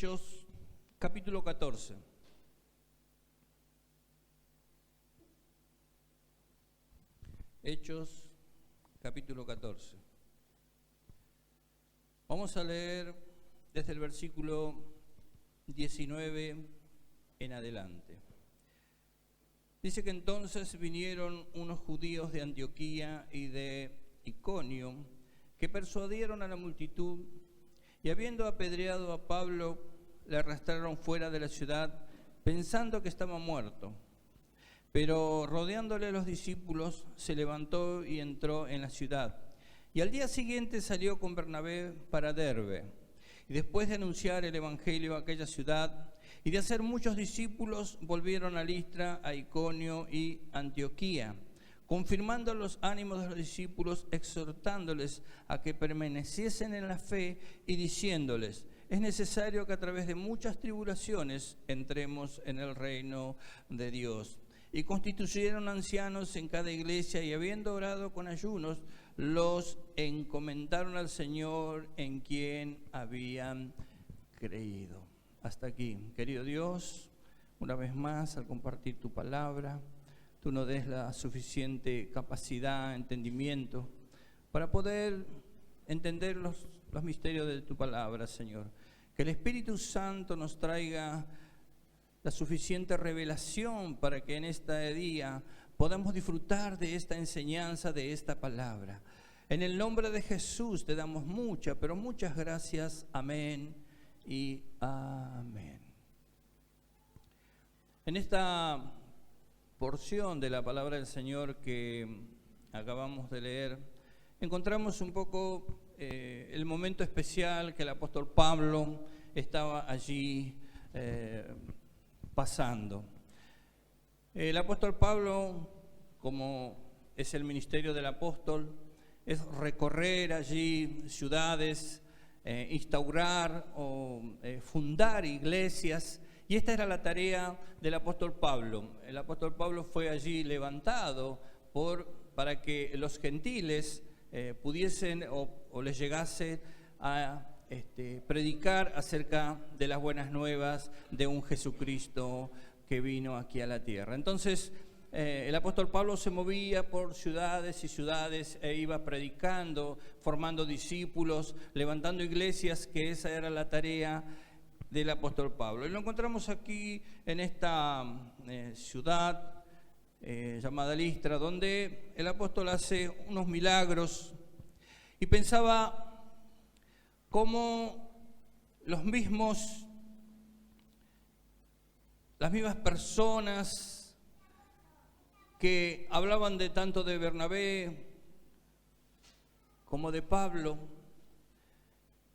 Hechos, capítulo 14. Hechos, capítulo 14. Vamos a leer desde el versículo 19 en adelante. Dice que entonces vinieron unos judíos de Antioquía y de Iconio que persuadieron a la multitud y habiendo apedreado a Pablo, le arrastraron fuera de la ciudad pensando que estaba muerto. Pero rodeándole los discípulos, se levantó y entró en la ciudad. Y al día siguiente salió con Bernabé para Derbe. Y después de anunciar el evangelio a aquella ciudad y de hacer muchos discípulos, volvieron a Listra, a Iconio y Antioquía, confirmando los ánimos de los discípulos, exhortándoles a que permaneciesen en la fe y diciéndoles: es necesario que a través de muchas tribulaciones entremos en el reino de Dios. Y constituyeron ancianos en cada iglesia y habiendo orado con ayunos, los encomendaron al Señor en quien habían creído. Hasta aquí, querido Dios, una vez más al compartir tu palabra, tú nos des la suficiente capacidad, entendimiento, para poder entender los misterios de tu palabra, Señor. Que el Espíritu Santo nos traiga la suficiente revelación para que en este día podamos disfrutar de esta enseñanza, de esta palabra. En el nombre de Jesús te damos muchas, pero muchas gracias. Amén y amén. En esta porción de la palabra del Señor que acabamos de leer, encontramos un poco el momento especial que el apóstol Pablo estaba allí pasando. El apóstol Pablo, como es el ministerio del apóstol, es recorrer allí ciudades, instaurar o fundar iglesias, y esta era la tarea del apóstol Pablo. El apóstol Pablo fue allí levantado para que los gentiles pudiesen o les llegase a predicar acerca de las buenas nuevas de un Jesucristo que vino aquí a la tierra. Entonces, el apóstol Pablo se movía por ciudades y ciudades e iba predicando, formando discípulos, levantando iglesias, que esa era la tarea del apóstol Pablo. Y lo encontramos aquí en esta ciudad llamada Listra, donde el apóstol hace unos milagros y pensaba cómo las mismas personas que hablaban tanto de Bernabé como de Pablo,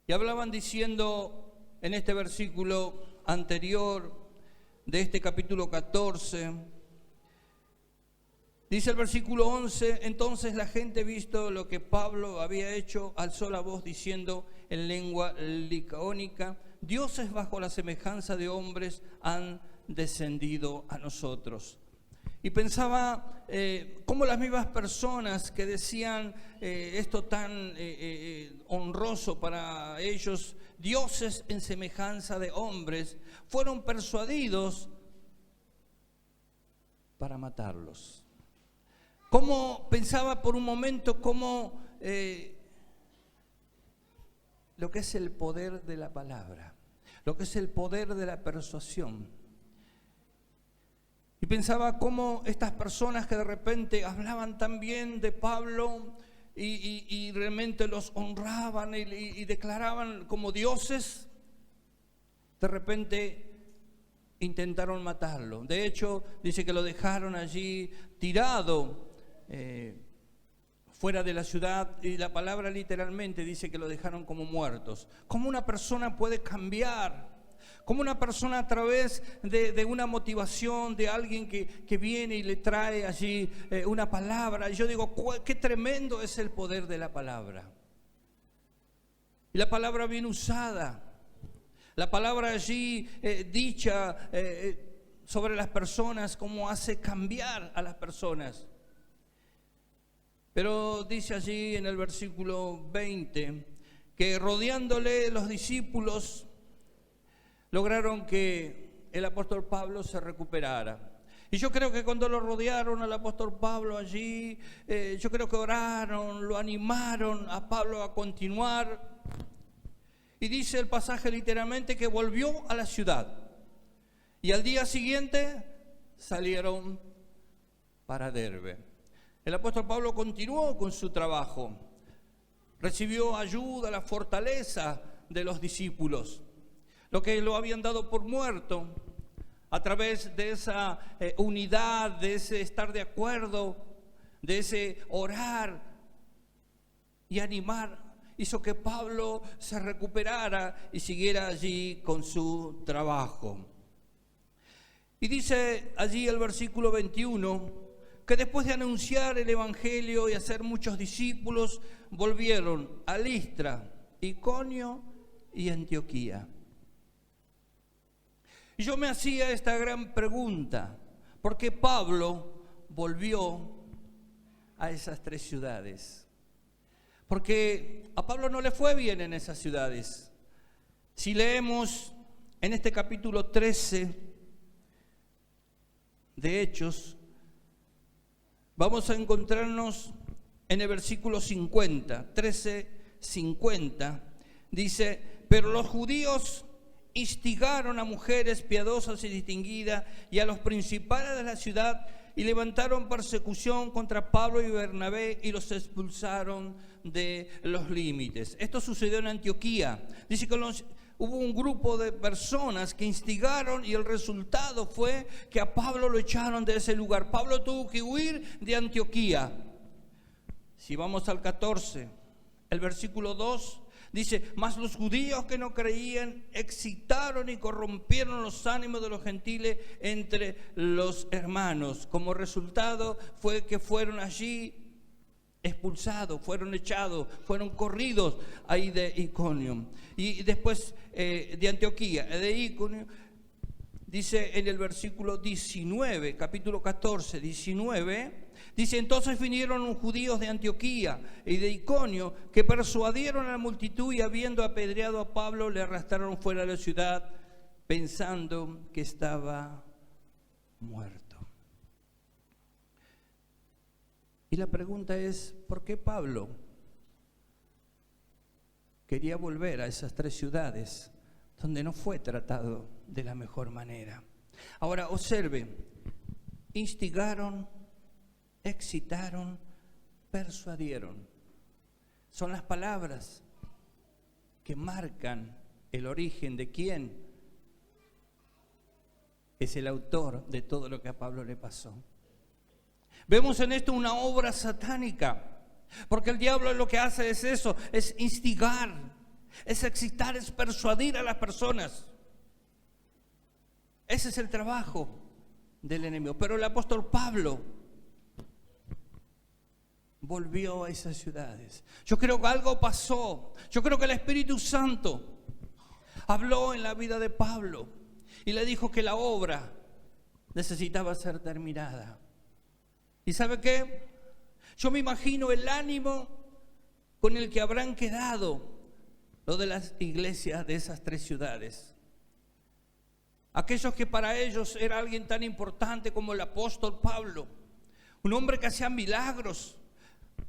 y hablaban diciendo en este versículo anterior de este capítulo 14, dice el versículo 11: entonces la gente, visto lo que Pablo había hecho, alzó la voz diciendo en lengua licaónica: dioses bajo la semejanza de hombres han descendido a nosotros. Y pensaba cómo las mismas personas que decían esto tan honroso para ellos, dioses en semejanza de hombres, fueron persuadidos para matarlos. Cómo pensaba por un momento cómo lo que es el poder de la palabra, lo que es el poder de la persuasión. Y pensaba cómo estas personas que de repente hablaban tan bien de Pablo y realmente los honraban y declaraban como dioses, de repente intentaron matarlo. De hecho, dice que lo dejaron allí tirado fuera de la ciudad, y la palabra literalmente dice que lo dejaron como muertos. ¿Cómo una persona puede cambiar? ¿Cómo una persona a través de una motivación de alguien que viene y le trae allí una palabra? Yo digo, qué tremendo es el poder de la palabra. Y la palabra bien usada, la palabra allí dicha sobre las personas, cómo hace cambiar a las personas. Pero dice allí en el versículo 20 que rodeándole los discípulos, lograron que el apóstol Pablo se recuperara. Y yo creo que cuando lo rodearon al apóstol Pablo allí, yo creo que oraron, lo animaron a Pablo a continuar. Y dice el pasaje literalmente que volvió a la ciudad. Y al día siguiente salieron para Derbe. El apóstol Pablo continuó con su trabajo. Recibió ayuda, la fortaleza de los discípulos. Lo que lo habían dado por muerto, a través de esa unidad, de ese estar de acuerdo, de ese orar y animar, hizo que Pablo se recuperara y siguiera allí con su trabajo. Y dice allí el versículo 21, que después de anunciar el evangelio y hacer muchos discípulos, volvieron a Listra, Iconio y Antioquía. Y yo me hacía esta gran pregunta: ¿por qué Pablo volvió a esas 3 ciudades? Porque a Pablo no le fue bien en esas ciudades. Si leemos en este capítulo 13 de Hechos, vamos a encontrarnos en el versículo 50, 13:50, dice: pero los judíos instigaron a mujeres piadosas y distinguidas y a los principales de la ciudad y levantaron persecución contra Pablo y Bernabé y los expulsaron de los límites. Esto sucedió en Antioquía. Dice que hubo un grupo de personas que instigaron y el resultado fue que a Pablo lo echaron de ese lugar. Pablo tuvo que huir de Antioquía. Si vamos al 14, el versículo 2, dice: mas los judíos que no creían excitaron y corrompieron los ánimos de los gentiles entre los hermanos. Como resultado fue que fueron allí expulsados, fueron echados, fueron corridos ahí de Iconio. Y después de Antioquía, de Iconio, dice en el versículo 19, capítulo 14, 19, dice: entonces vinieron los judíos de Antioquía y de Iconio, que persuadieron a la multitud y habiendo apedreado a Pablo, le arrastraron fuera de la ciudad, pensando que estaba muerto. Y la pregunta es: ¿por qué Pablo quería volver a esas 3 ciudades donde no fue tratado de la mejor manera? Ahora observe: instigaron, excitaron, persuadieron. Son las palabras que marcan el origen de quién es el autor de todo lo que a Pablo le pasó. Vemos en esto una obra satánica, porque el diablo lo que hace es eso, es instigar, es excitar, es persuadir a las personas. Ese es el trabajo del enemigo. Pero el apóstol Pablo volvió a esas ciudades. Yo creo que algo pasó. Yo creo que el Espíritu Santo habló en la vida de Pablo y le dijo que la obra necesitaba ser terminada. ¿Y sabe qué? Yo me imagino el ánimo con el que habrán quedado lo de las iglesias de esas 3 ciudades. Aquellos que para ellos era alguien tan importante como el apóstol Pablo, un hombre que hacía milagros.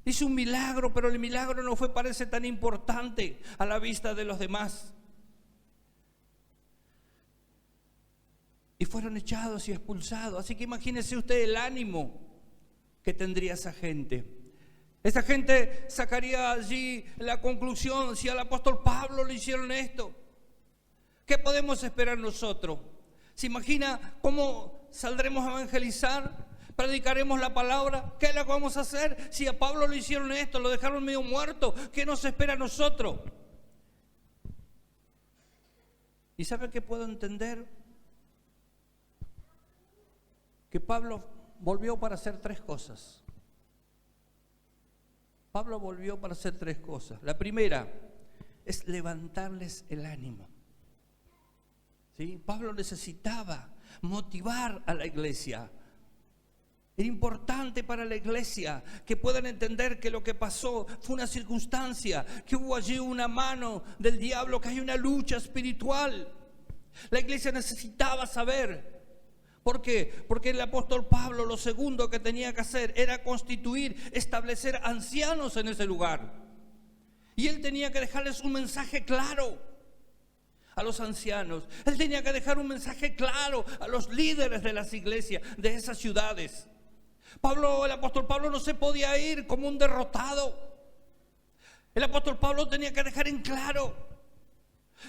Hizo un milagro, pero el milagro no parece tan importante a la vista de los demás. Y fueron echados y expulsados. Así que imagínese usted el ánimo que tendría esa gente. Esa gente sacaría allí la conclusión: si al apóstol Pablo le hicieron esto, ¿qué podemos esperar nosotros? ¿Se imagina cómo saldremos a evangelizar? ¿Predicaremos la palabra? ¿Qué es lo que vamos a hacer? Si a Pablo le hicieron esto, lo dejaron medio muerto, ¿qué nos espera a nosotros? ¿Y sabe qué puedo entender? Que Pablo volvió para hacer 3 cosas. Pablo volvió para hacer 3 cosas. La primera es levantarles el ánimo. ¿Sí? Pablo necesitaba motivar a la iglesia. Era importante para la iglesia que puedan entender que lo que pasó fue una circunstancia, que hubo allí una mano del diablo, que hay una lucha espiritual. La iglesia necesitaba saber. ¿Por qué? Porque el apóstol Pablo lo segundo que tenía que hacer era constituir, establecer ancianos en ese lugar. Y él tenía que dejarles un mensaje claro a los ancianos. Él tenía que dejar un mensaje claro a los líderes de las iglesias de esas ciudades. El apóstol Pablo no se podía ir como un derrotado. El apóstol Pablo tenía que dejar en claro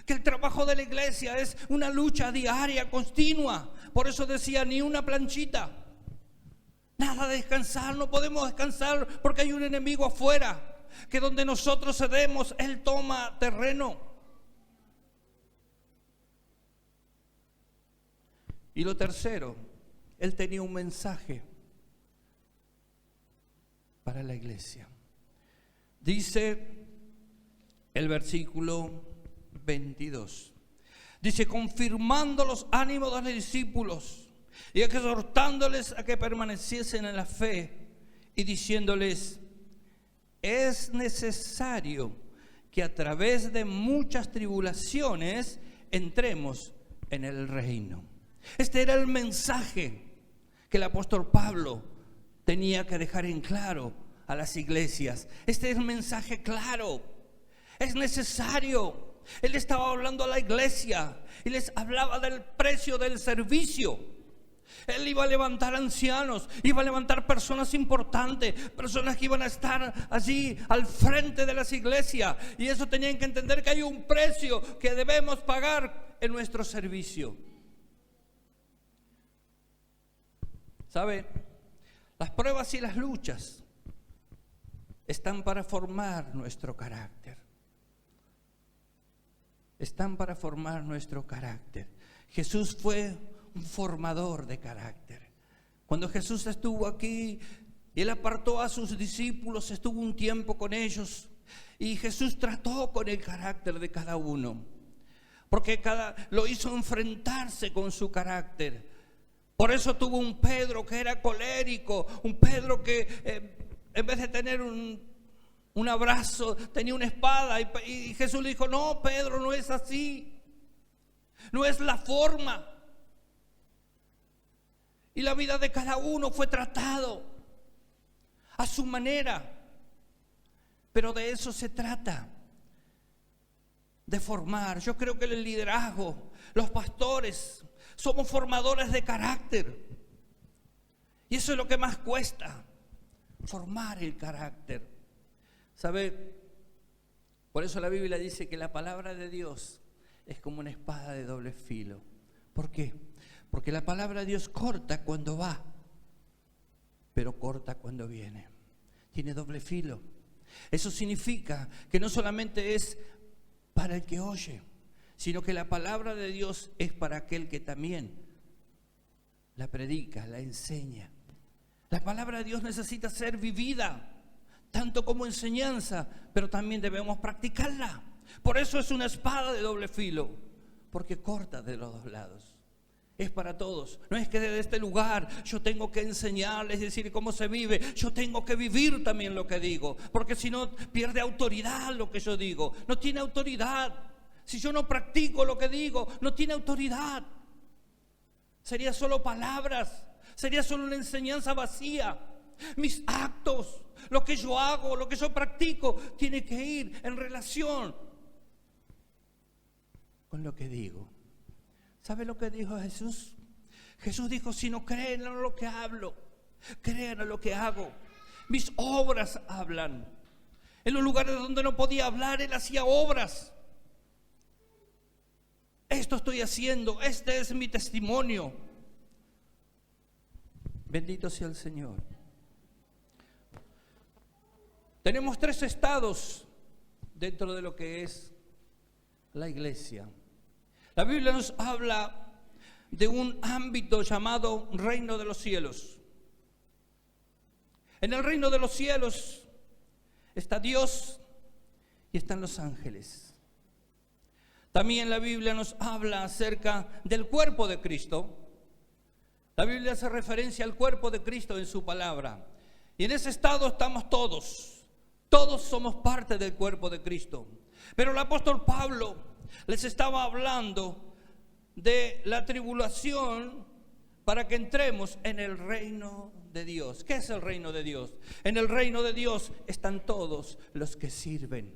que el trabajo de la iglesia es una lucha diaria, continua. Por eso decía, ni una planchita, nada de descansar. No podemos descansar porque hay un enemigo afuera, que donde nosotros cedemos, él toma terreno. Y lo tercero, él tenía un mensaje para la iglesia. Dice el versículo 22. Dice, confirmando los ánimos de los discípulos y exhortándoles a que permaneciesen en la fe y diciéndoles, es necesario que a través de muchas tribulaciones entremos en el reino. Este era el mensaje que el apóstol Pablo tenía que dejar en claro a las iglesias. Este es el mensaje claro. Es necesario. Él estaba hablando a la iglesia y les hablaba del precio del servicio. Él iba a levantar ancianos, iba a levantar personas importantes, personas que iban a estar allí al frente de las iglesias. Y eso tenían que entender que hay un precio que debemos pagar en nuestro servicio. ¿Sabe? Las pruebas y las luchas están para formar nuestro carácter. Están para formar nuestro carácter. Jesús fue un formador de carácter. Cuando Jesús estuvo aquí, Él apartó a sus discípulos, estuvo un tiempo con ellos y Jesús trató con el carácter de cada uno, porque lo hizo enfrentarse con su carácter. Por eso tuvo un Pedro que era colérico, un Pedro que en vez de tener un abrazo, tenía una espada, y Jesús le dijo, no, Pedro, no es así, no es la forma. Y la vida de cada uno fue tratado a su manera, pero de eso se trata, de formar. Yo creo que el liderazgo, los pastores, somos formadores de carácter, y eso es lo que más cuesta, formar el carácter. ¿Sabe? Por eso la Biblia dice que la palabra de Dios es como una espada de doble filo. ¿Por qué? Porque la palabra de Dios corta cuando va, pero corta cuando viene. Tiene doble filo. Eso significa que no solamente es para el que oye, sino que la palabra de Dios es para aquel que también la predica, la enseña. La palabra de Dios necesita ser vivida, tanto como enseñanza, pero también debemos practicarla. Por eso es una espada de doble filo, porque corta de los dos lados. Es para todos. No es que desde este lugar yo tengo que enseñarles, decir cómo se vive. Yo tengo que vivir también lo que digo, porque si no pierde autoridad lo que yo digo. No tiene autoridad. Si yo no practico lo que digo, no tiene autoridad. Sería solo palabras, sería solo una enseñanza vacía. Mis actos, lo que yo hago, lo que yo practico, tiene que ir en relación con lo que digo. ¿Sabe lo que dijo Jesús? Jesús dijo, si no creen en lo que hablo, crean en lo que hago. Mis obras hablan. En los lugares donde no podía hablar, Él hacía obras. Esto estoy haciendo, este es mi testimonio. Bendito sea el Señor. Tenemos 3 estados dentro de lo que es la iglesia. La Biblia nos habla de un ámbito llamado reino de los cielos. En el reino de los cielos está Dios y están los ángeles. También la Biblia nos habla acerca del cuerpo de Cristo. La Biblia hace referencia al cuerpo de Cristo en su palabra. Y en ese estado estamos todos. Todos somos parte del cuerpo de Cristo. Pero el apóstol Pablo les estaba hablando de la tribulación para que entremos en el reino de Dios. ¿Qué es el reino de Dios? En el reino de Dios están todos los que sirven.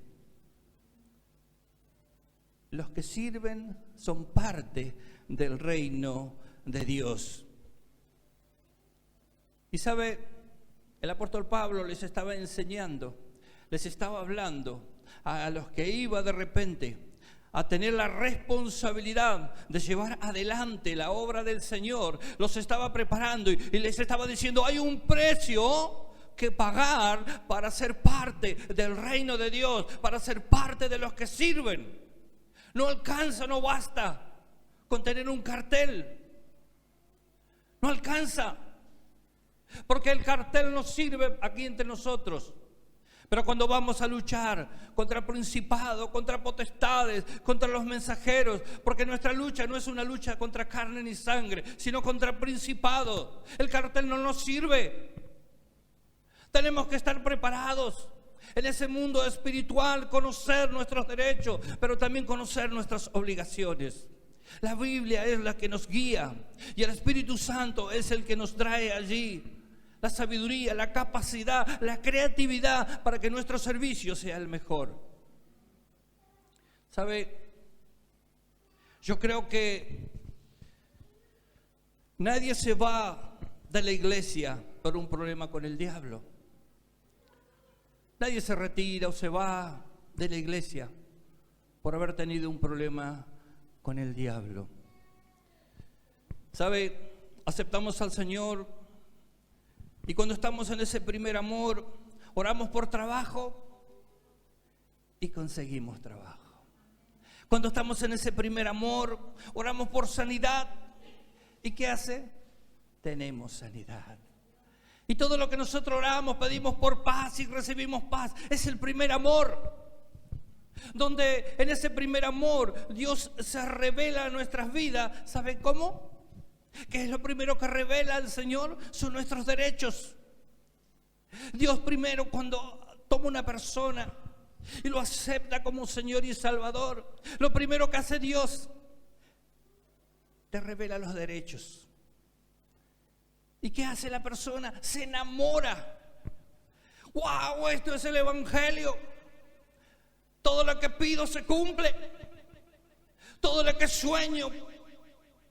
Los que sirven son parte del reino de Dios. Y sabe, el apóstol Pablo les estaba enseñando, les estaba hablando a los que iba de repente a tener la responsabilidad de llevar adelante la obra del Señor. Los estaba preparando y les estaba diciendo, hay un precio que pagar para ser parte del reino de Dios, para ser parte de los que sirven. No alcanza, no basta con tener un cartel. No alcanza, porque el cartel nos sirve aquí entre nosotros. Pero cuando vamos a luchar contra principados, contra potestades, contra los mensajeros, porque nuestra lucha no es una lucha contra carne ni sangre, sino contra principados, el cartel no nos sirve. Tenemos que estar preparados en ese mundo espiritual, conocer nuestros derechos, pero también conocer nuestras obligaciones. La Biblia es la que nos guía y el Espíritu Santo es el que nos trae allí la sabiduría, la capacidad, la creatividad para que nuestro servicio sea el mejor. ¿Sabe? Yo creo que nadie se va de la iglesia por un problema con el diablo. Nadie se retira o se va de la iglesia por haber tenido un problema con el diablo. ¿Sabe? Aceptamos al Señor. Y cuando estamos en ese primer amor, oramos por trabajo y conseguimos trabajo. Cuando estamos en ese primer amor, oramos por sanidad. ¿Y qué hace? Tenemos sanidad. Y todo lo que nosotros oramos, pedimos por paz y recibimos paz. Es el primer amor. Donde en ese primer amor Dios se revela en nuestras vidas. ¿Sabe cómo? ¿Qué es lo primero que revela el Señor? Son nuestros derechos. Dios primero, cuando toma una persona y lo acepta como Señor y Salvador, lo primero que hace Dios, te revela los derechos. ¿Y qué hace la persona? Se enamora. ¡Wow! Esto es el Evangelio. Todo lo que pido se cumple. Todo lo que sueño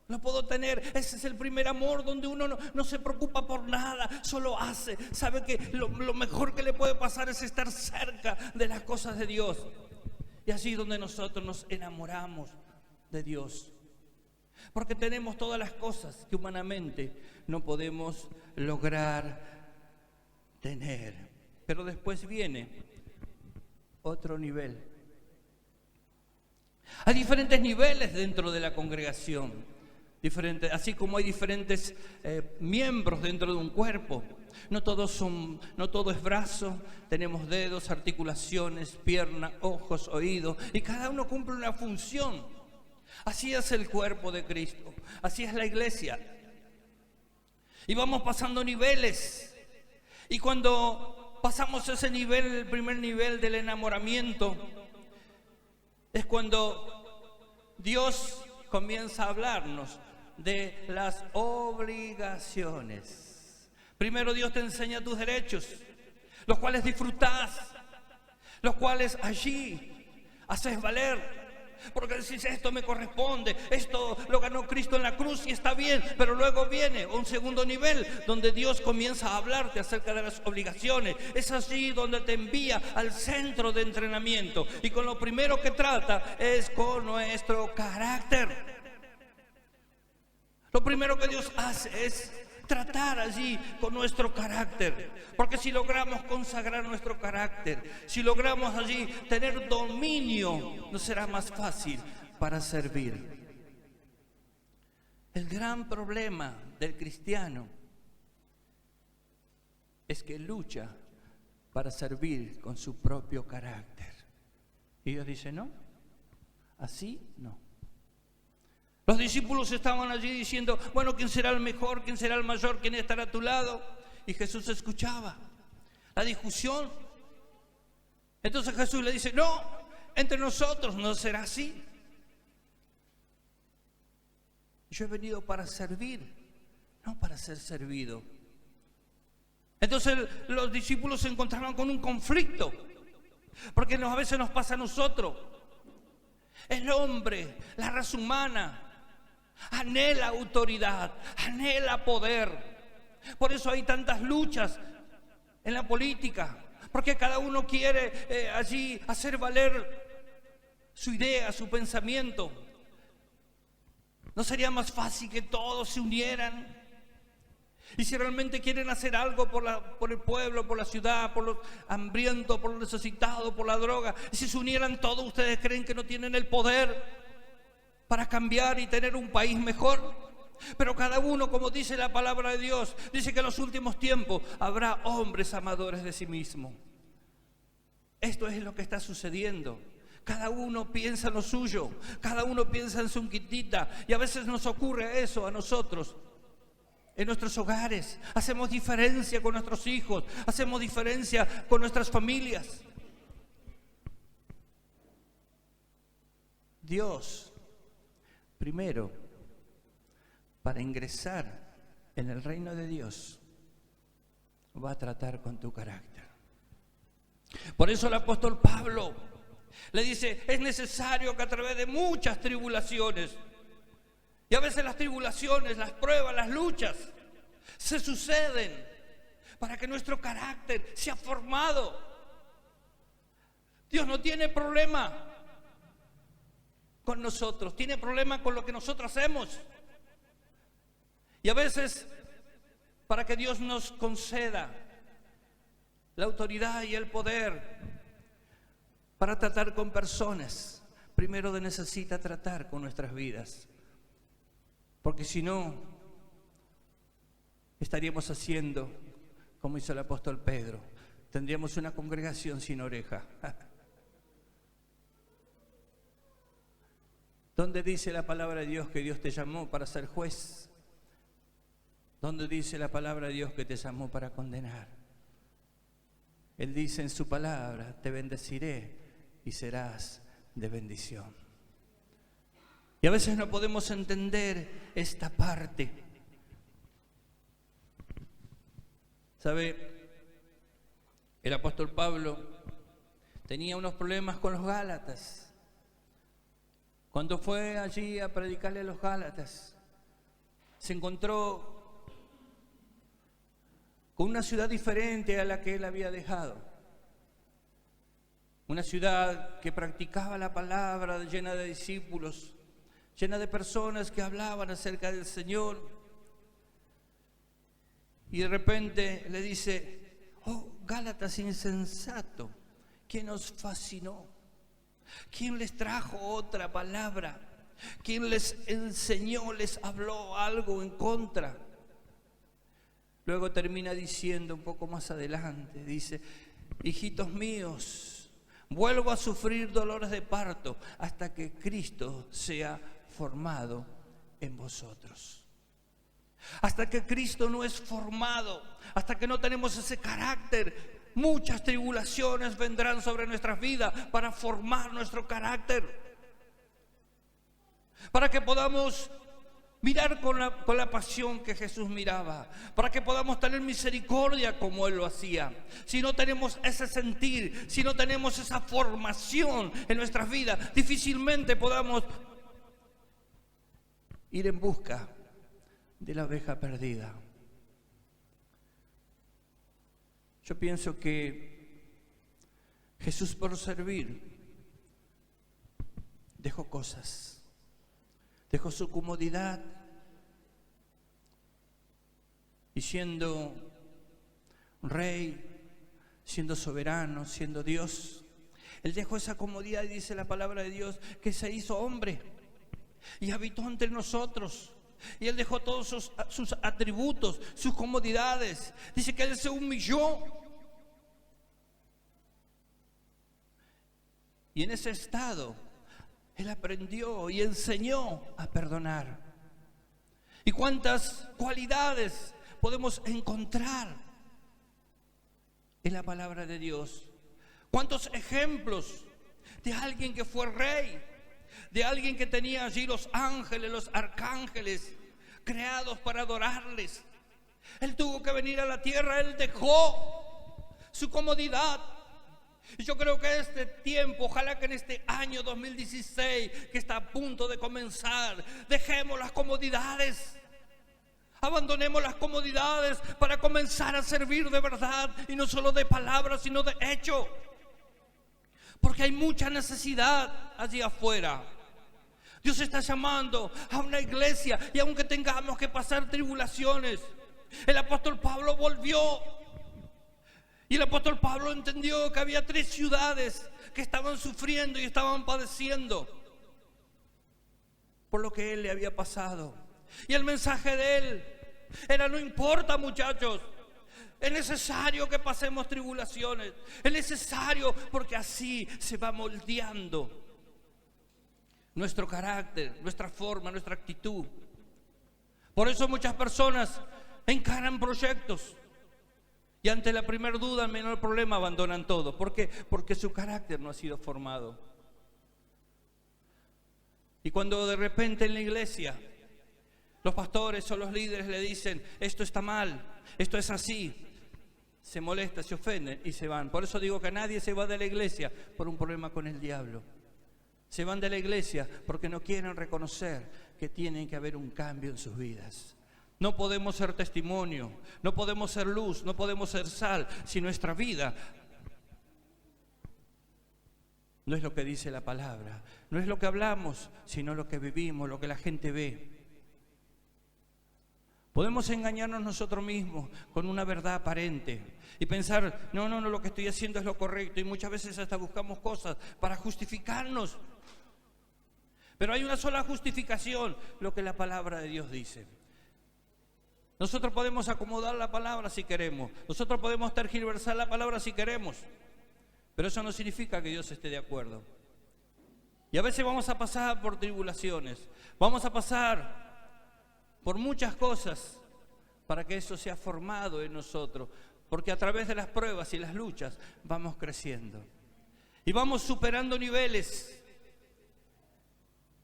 lo puedo tener. Ese es el primer amor, donde uno no se preocupa por nada, solo hace. Sabe que lo mejor que le puede pasar es estar cerca de las cosas de Dios. Y así es donde nosotros nos enamoramos de Dios. Porque tenemos todas las cosas que humanamente no podemos lograr tener. Pero después viene otro nivel. Hay diferentes niveles dentro de la congregación. Así como hay diferentes miembros dentro de un cuerpo. No todo es brazo, tenemos dedos, articulaciones, piernas, ojos, oídos, y cada uno cumple una función. Así es el cuerpo de Cristo, así es la iglesia. Y vamos pasando niveles. Y cuando pasamos ese nivel, el primer nivel del enamoramiento, es cuando Dios comienza a hablarnos de las obligaciones. Primero Dios te enseña tus derechos, los cuales disfrutás, los cuales allí haces valer. Porque decís, esto me corresponde, esto lo ganó Cristo en la cruz y está bien. Pero luego viene un segundo nivel donde Dios comienza a hablarte acerca de las obligaciones. Es allí donde te envía al centro de entrenamiento, y con lo primero que trata es con nuestro carácter. Lo primero que Dios hace es tratar allí con nuestro carácter. Porque si logramos consagrar nuestro carácter, si logramos allí tener dominio, nos será más fácil para servir. El gran problema del cristiano es que lucha para servir con su propio carácter. Y Dios dice, no, así no. Los discípulos estaban allí diciendo, bueno, ¿quién será el mejor? ¿Quién será el mayor? ¿Quién estará a tu lado? Y Jesús escuchaba la discusión. Entonces Jesús le dice, no, entre nosotros no será así. Yo he venido para servir, no para ser servido. Entonces los discípulos se encontraban con un conflicto, porque a veces nos pasa a nosotros. El hombre, la raza humana, anhela autoridad, anhela poder. Por eso hay tantas luchas en la política, porque cada uno quiere allí hacer valer su idea, su pensamiento. ¿No sería más fácil que todos se unieran? Y si realmente quieren hacer algo por el pueblo, por la ciudad, por los hambrientos, por los necesitados, por la droga, y si se unieran todos, ¿ustedes creen que no tienen el poder para cambiar y tener un país mejor? Pero cada uno, como dice la palabra de Dios, dice que en los últimos tiempos habrá hombres amadores de sí mismos. Esto es lo que está sucediendo. Cada uno piensa en lo suyo, cada uno piensa en su quintita, y a veces nos ocurre eso a nosotros. En nuestros hogares hacemos diferencia con nuestros hijos, hacemos diferencia con nuestras familias. Dios, primero, para ingresar en el reino de Dios, va a tratar con tu carácter. Por eso el apóstol Pablo le dice, es necesario que a través de muchas tribulaciones, y a veces las tribulaciones, las pruebas, las luchas, se suceden para que nuestro carácter sea formado. Dios no tiene problema con nosotros, tiene problema con lo que nosotros hacemos. Y a veces, para que Dios nos conceda la autoridad y el poder para tratar con personas, primero necesita tratar con nuestras vidas. Porque si no, estaríamos haciendo como hizo el apóstol Pedro. Tendríamos una congregación sin oreja. ¿Dónde dice la palabra de Dios que Dios te llamó para ser juez? ¿Dónde dice la palabra de Dios que te llamó para condenar? Él dice en su palabra, te bendeciré y serás de bendición. Y a veces no podemos entender esta parte. ¿Sabe? El apóstol Pablo tenía unos problemas con los Gálatas. Cuando fue allí a predicarle a los Gálatas, se encontró con una ciudad diferente a la que él había dejado. Una ciudad que practicaba la palabra, llena de discípulos, llena de personas que hablaban acerca del Señor. Y de repente le dice, oh, Gálatas insensato, ¿quién os fascinó? ¿Quién les trajo otra palabra? ¿Quién les enseñó, les habló algo en contra? Luego termina diciendo un poco más adelante, dice, hijitos míos, vuelvo a sufrir dolores de parto hasta que Cristo sea formado en vosotros. Hasta que Cristo no es formado, hasta que no tenemos ese carácter, muchas tribulaciones vendrán sobre nuestras vidas para formar nuestro carácter, para que podamos mirar con la pasión que Jesús miraba, para que podamos tener misericordia como Él lo hacía. Si no tenemos ese sentir, si no tenemos esa formación en nuestras vidas, difícilmente podamos ir en busca de la oveja perdida. Yo pienso que Jesús, por servir, dejó cosas, dejó su comodidad, y siendo rey, siendo soberano, siendo Dios, Él dejó esa comodidad, y dice la palabra de Dios que se hizo hombre y habitó entre nosotros. Y Él dejó todos sus atributos, sus comodidades. Dice que Él se humilló. Y en ese estado, Él aprendió y enseñó a perdonar. ¿Y cuántas cualidades podemos encontrar en la palabra de Dios? ¿Cuántos ejemplos de alguien que fue rey de alguien que tenía allí los ángeles, los arcángeles, creados para adorarles. Él tuvo que venir a la tierra, Él dejó su comodidad. Y yo creo que este tiempo, ojalá que en este año 2016, que está a punto de comenzar, dejemos las comodidades. Abandonemos las comodidades para comenzar a servir de verdad, y no solo de palabras, sino de hecho. Porque hay mucha necesidad allí afuera. Dios está llamando a una iglesia, y aunque tengamos que pasar tribulaciones, el apóstol Pablo volvió. Y el apóstol Pablo entendió que había 3 ciudades que estaban sufriendo y estaban padeciendo por lo que él le había pasado. Y el mensaje de él era: no importa, muchachos, es necesario que pasemos tribulaciones, es necesario, porque así se va moldeando nuestro carácter, nuestra forma, nuestra actitud. Por eso muchas personas encaran proyectos y ante la primera duda, el menor problema, abandonan todo. ¿Por qué? Porque su carácter no ha sido formado. Y cuando de repente en la iglesia los pastores o los líderes le dicen: esto está mal, esto es así, se molesta, se ofenden y se van. Por eso digo que nadie se va de la iglesia por un problema con el diablo. Se van de la iglesia porque no quieren reconocer que tiene que haber un cambio en sus vidas. No podemos ser testimonio, no podemos ser luz, no podemos ser sal si nuestra vida no es lo que dice la palabra, no es lo que hablamos, sino lo que vivimos, lo que la gente ve. Podemos engañarnos nosotros mismos con una verdad aparente y pensar: no, lo que estoy haciendo es lo correcto, y muchas veces hasta buscamos cosas para justificarnos. Pero hay una sola justificación: lo que la palabra de Dios dice. Nosotros podemos acomodar la palabra si queremos, nosotros podemos tergiversar la palabra si queremos, pero eso no significa que Dios esté de acuerdo. Y a veces vamos a pasar por tribulaciones, vamos a pasar por muchas cosas para que eso sea formado en nosotros, porque a través de las pruebas y las luchas vamos creciendo y vamos superando niveles.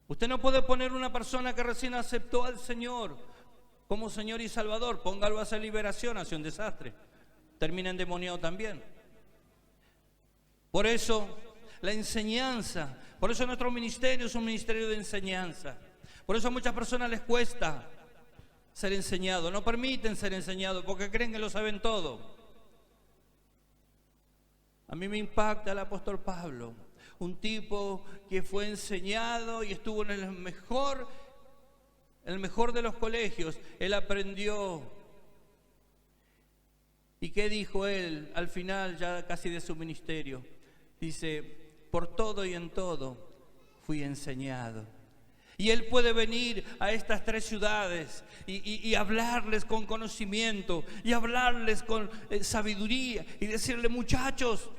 Usted no puede poner una persona que recién aceptó al Señor como Señor y Salvador, póngalo a hacer liberación, hace un desastre, termina endemoniado también. Por eso la enseñanza, por eso nuestro ministerio es un ministerio de enseñanza. Por eso a muchas personas les cuesta ser enseñados, no permiten ser enseñados porque creen que lo saben todo. A mí me impacta el apóstol Pablo, un tipo que fue enseñado y estuvo en el mejor de los colegios. Él aprendió. ¿Y qué dijo él al final ya casi de su ministerio? Dice: por todo y en todo fui enseñado. Y él puede venir a estas 3 ciudades y hablarles con conocimiento y hablarles con sabiduría y decirle: muchachos,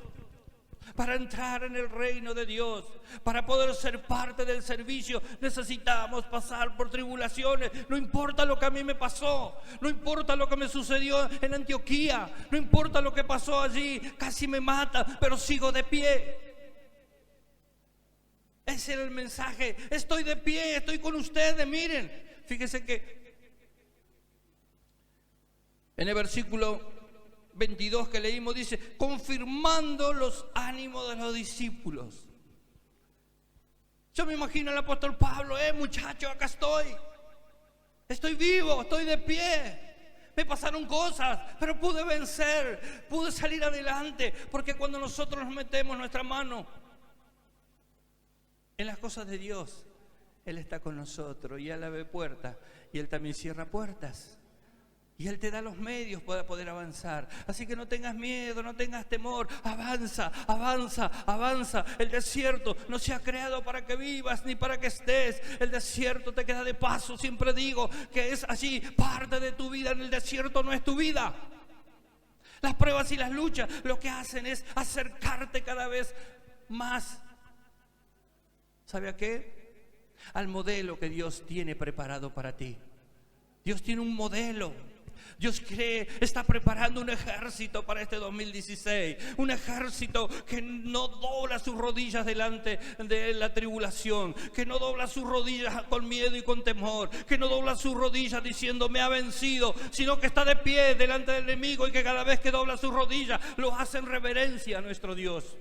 para entrar en el reino de Dios, para poder ser parte del servicio, necesitamos pasar por tribulaciones. No importa lo que a mí me pasó, no importa lo que me sucedió en Antioquía, no importa lo que pasó allí, casi me mata, pero sigo de pie. Ese era el mensaje: estoy de pie, estoy con ustedes. Miren, fíjense que en el versículo 22 que leímos dice: confirmando los ánimos de los discípulos. Yo me imagino al apóstol Pablo: muchacho, acá estoy vivo, estoy de pie. Me pasaron cosas, pero pude vencer, pude salir adelante, porque cuando nosotros nos metemos nuestra mano en las cosas de Dios, Él está con nosotros y Él abre puertas y Él también cierra puertas. Y Él te da los medios para poder avanzar. Así que no tengas miedo, no tengas temor. Avanza, avanza, avanza. El desierto no se ha creado para que vivas ni para que estés. El desierto te queda de paso. Siempre digo que es allí parte de tu vida. En el desierto no es tu vida. Las pruebas y las luchas lo que hacen es acercarte cada vez más. ¿Sabe a qué? Al modelo que Dios tiene preparado para ti. Dios tiene un modelo. Dios está preparando un ejército para este 2016, un ejército que no dobla sus rodillas delante de la tribulación, que no dobla sus rodillas con miedo y con temor, que no dobla sus rodillas diciendo me ha vencido, sino que está de pie delante del enemigo y que cada vez que dobla sus rodillas lo hace en reverencia a nuestro Dios.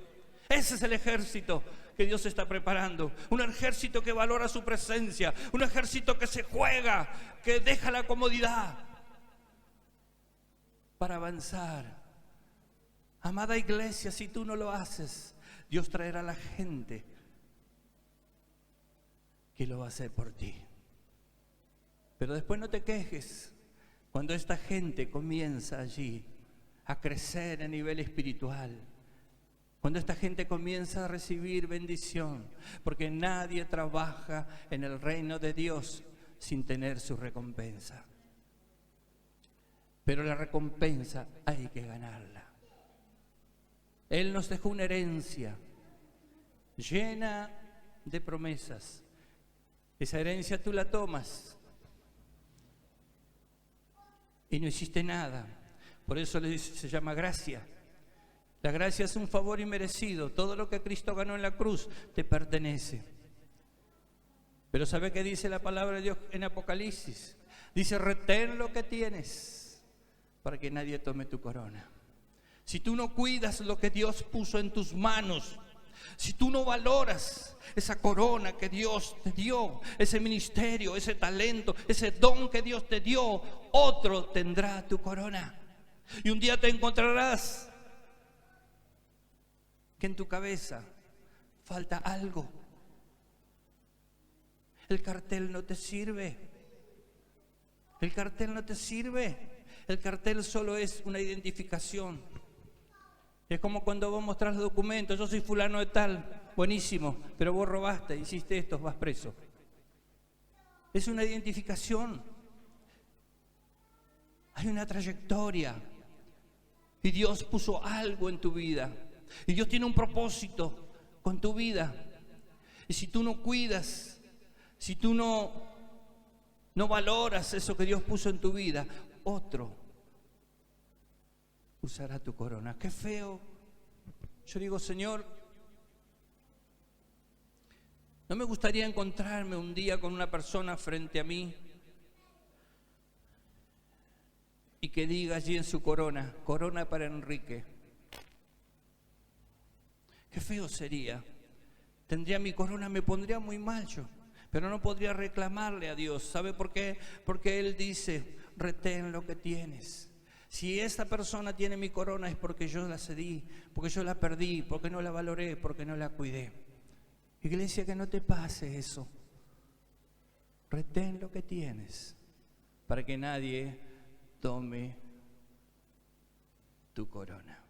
Ese es el ejército que Dios está preparando, un ejército que valora su presencia, un ejército que se juega, que deja la comodidad para avanzar. Amada iglesia, si tú no lo haces, Dios traerá a la gente que lo va a hacer por ti. Pero después no te quejes cuando esta gente comienza allí a crecer a nivel espiritual, cuando esta gente comienza a recibir bendición, porque nadie trabaja en el reino de Dios sin tener su recompensa. Pero la recompensa hay que ganarla. Él nos dejó una herencia llena de promesas. Esa herencia tú la tomas y no hiciste nada. Por eso se llama gracia. La gracia es un favor inmerecido. Todo lo que Cristo ganó en la cruz te pertenece. Pero ¿sabe qué dice la palabra de Dios en Apocalipsis? Dice, retén lo que tienes para que nadie tome tu corona. Si tú no cuidas lo que Dios puso en tus manos, si tú no valoras esa corona que Dios te dio, ese ministerio, ese talento, ese don que Dios te dio, otro tendrá tu corona. Y un día te encontrarás que en tu cabeza falta algo. El cartel no te sirve. El cartel no te sirve. El cartel solo es una identificación. Es como cuando vos mostrás los documentos. Yo soy fulano de tal, buenísimo, pero vos robaste, hiciste esto, vas preso. Es una identificación. Hay una trayectoria. Y Dios puso algo en tu vida. Y Dios tiene un propósito con tu vida. Y si tú no cuidas, si tú no valoras eso que Dios puso en tu vida, otro usará tu corona. Qué feo. Yo digo, Señor, no me gustaría encontrarme un día con una persona frente a mí y que diga allí en su corona, corona para Enrique. Qué feo sería. Tendría mi corona, me pondría muy mal yo, pero no podría reclamarle a Dios. ¿Sabe por qué? Porque Él dice, retén lo que tienes. Si esta persona tiene mi corona es porque yo la cedí, porque yo la perdí, porque no la valoré, porque no la cuidé. Iglesia, que no te pase eso. Retén lo que tienes para que nadie tome tu corona.